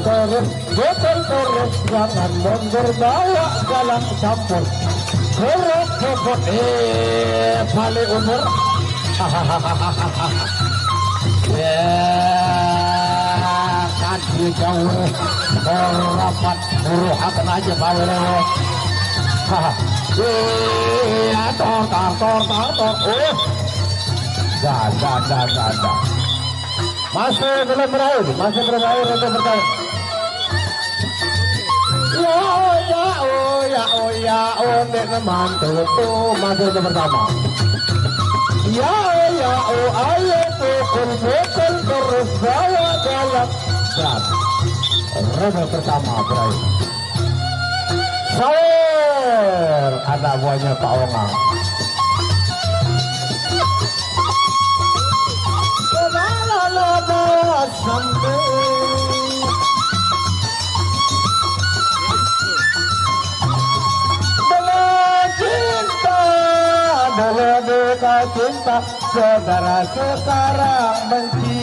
terus, betul terus, jangan mundur, bawa galang campur. Kerok kebot, balik umur. Kaki jauh, rapat, buruhatan aja balik. Tor. Dah. Masih belum berakhir untuk bertanya. Nek mantu tuh masih untuk pertama. Ayo pukul terus bawa galak. Rebel pertama berakhir. Sawer anak buahnya Pak Ongang. Cinta saudara sekarang benci.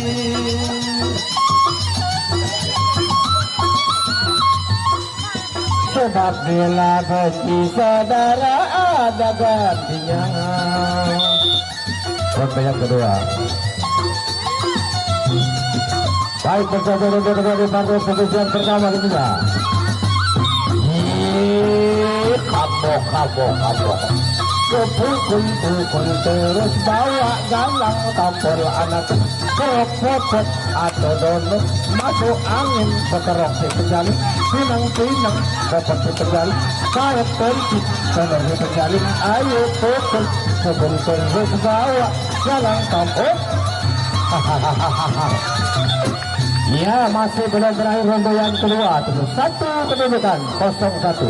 Sebab bila benci saudara ada gantinya. Ronde yang kedua. Baik bersama dari partai posisi yang pertama kedua. Kabok. Pukul terus bawa galang tampol anak kerok atau donut masuk angin sekerok si penjalin pinang dapat si penjalin karet politik benar si penjalin. Ayo pukul terus bawa galang tampol. Ya masih belum berakhir ronde yang kedua. Satu kedudukan 0-1.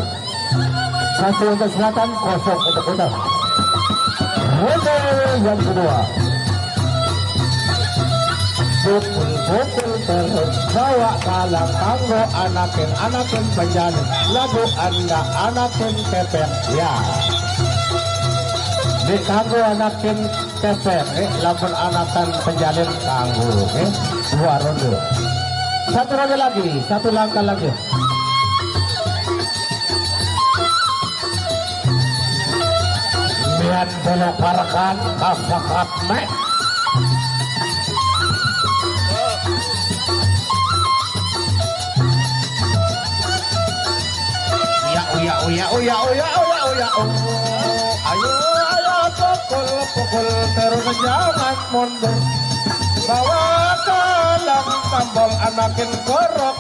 Satu untuk selatan, 0 untuk utara. Ronde yang kedua. Pukul terus bawa kalang tanggo anakin penjalin lagu anda anakin kepek ya. Di kanggo anakin kepek lagu anakan penjalin kanggo. Dua ronde. Satu ronde lagi, satu langkah lagi. Lihat belok parakan kasakat mek. Ayo pukul terus jangan mundur. Bawa kalang tampol anakin korok.